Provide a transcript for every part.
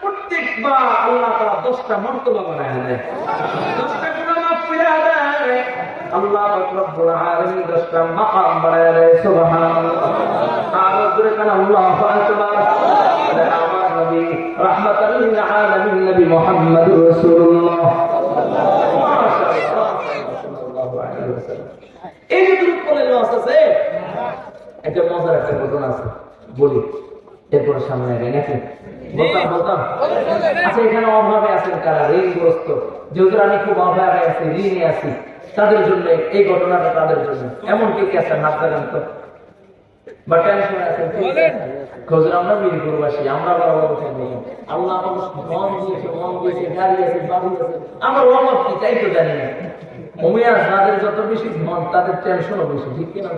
প্রত্যেকবার আল্লাহ তাআলা 10টা মর্তবা বানায় দেয়, 10টা গুনাহ মাফ করে দেয়। আল্লাহ পাক রব্বুল আলামিন 10টা মাকাম বানায় দেয়। সুবহানাল্লাহ। আর জোরে কান আল্লাহু আকবার। আমার নবী রাহমাতাল লিল আলামিন নবী মুহাম্মদুর রাসূলুল্লাহ সাল্লাল্লাহু আলাইহি ওয়াসাল্লাম। এই যে দুরূদ পড়লে লস আছে, একটা মজার একটা ঘটনা আছে বলি, এরপরে সামনে আগে নাকি বলতাম। আচ্ছা, এখানে অভাবে আছেন কারা? ঋণগ্রস্ত, যেহেতু আমি খুব অভাবে আছি, ঋণে আছি, তাদের জন্য এই ঘটনাটা, তাদের জন্য। এমন কে কে আছেন হাত লাগান তো, বা টেনশন আছেন? খোঁজ আমরা মিরপুরবাসী, আমরা আল্লাহ মন দিয়েছে, মন দিয়েছে, গাড়ি আছে, বাড়ি আছে, আমার অভাব কি তাই তো জানি না। যাদের যত বেশি ধন তাদের টেনশনও বেশি, ঠিক কিনা?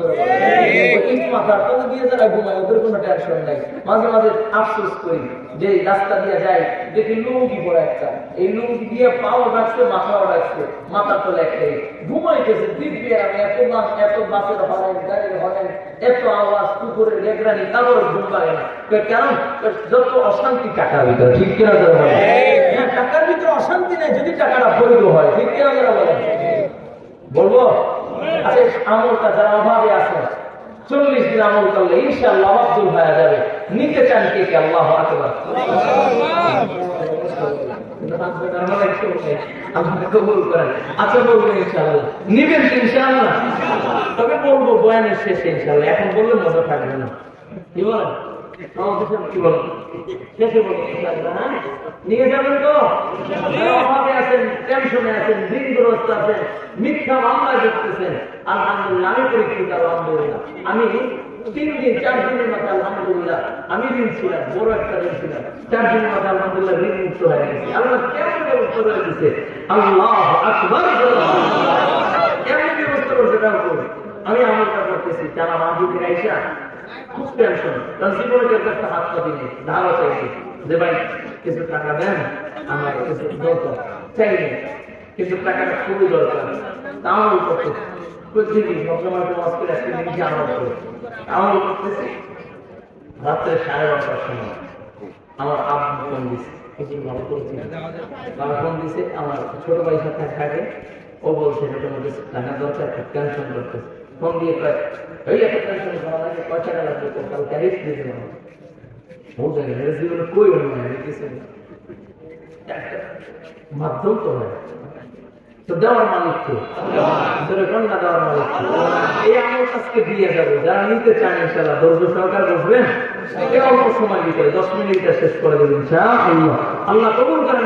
মাথার তাদের দিয়ে যারা ঘুমায় ওদের কোনো টেনশন নাই। মাঝে মাঝে আফসোস করি যে রাস্তা দিয়ে যাই, দেখি লুঙ্গি পরে একটা, এই লুঙ্গি দিয়ে পাও রাখছে, মাথাও রাখছে, মাথার তলে একটাই ঘুমাইতেছে। দিব্যে আমি এত বাসের হরেন, গাড়ির হরেন, এত আওয়াজ, কুকুরের লেগরানি, তারপরে ঘুম পারে না। কারণ যত অশান্তি টাকার ভিতরে, ঠিক কিনা? হ্যাঁ, টাকার ভিতরে অশান্তি নাই যদি টাকাটা বৈধ হয়, ঠিক কিনা? বলে বলবো। আচ্ছা, আমলটা যারা অভাবে আছে 40 দিন আমল করলে ইনশাআল্লাহ অভাব দূর হয়ে যাবে। নিতে চান কে কে? আল্লাহু আকবার। আচ্ছা, বলবো ইনশাআল্লাহ। নিবেন ইনশাআল্লাহ? তবে বলবো বয়ানের শেষে ইনশাআল্লাহ, এখন বললে মজা থাকবে না। কি বলেন? কি বলেন? শেষে বলবো ইনশাআল্লাহ। হ্যাঁ, নিয়ে যাবেন তো? অভাবে আছেন, টেনশনে আছেন, ঋণগ্রস্ত আছেন, মিথ্যা মামলা করতেছেন, আলহামদুলিল্লাহ আমি পরীক্ষিত, আলহামদুলিল্লাহ আমি 3 দিন 4 দিনের মাথায় আলহামদুলিল্লাহ আমি ঋণ ছিলাম, বড় একটা ঋণ ছিলাম, 4 দিনের মাথায় আলহামদুলিল্লাহ ঋণ মুক্ত হয়ে গেছি। আল্লাহ কেমন ব্যবস্থা করে দিচ্ছে! আল্লাহু আকবার। কেমন ব্যবস্থা করছে তাও করে আমি আমলটা করতেছি। টানা মাহফিলের আইসা খুব টেনশন, কারণ জীবনে কেউ একটা হাত পা দিনে ধারও চাইছি যে ভাই কিছু টাকা দেন, আমার কিছু দরকার, চাইনি কিন্তু টাকাটা খুবই দরকার। আমল করতেছি প্রতিদিন, সবসময় তোমার করে একটা জিনিস আমল করে আমল করতেছি। রাত্রে 12:30টার সময় আমার আব্বু ফোন দিছে, কিছু ভালো করছি, বাবা ফোন দিছে। আমার ছোট ভাই সাথে থাকে, ও বলছে মোটামুটি টাকা দরকার, টেনশন করতেছে। ফোন দিয়ে কয়, ওই এত টেনশন করা লাগে, কয় টাকা লাগবে তো কাল ক্যারিস দিতে হবে। ও জানি জীবনে কই হয় কিছু মাধ্যম তো হয়, তো দেওয়ার মালিক কে? না দেওয়ার মালিক কে? এই আমল আজকে দিয়ে যাবে। যারা নিতে চান ইনশাআল্লাহ ধৈর্য সহকারে বসবেন, অল্প সময় ভিতরে 10 মিনিটটা শেষ করে দেবেন ইনশাআল্লাহ। আল্লাহ কবুল করেন।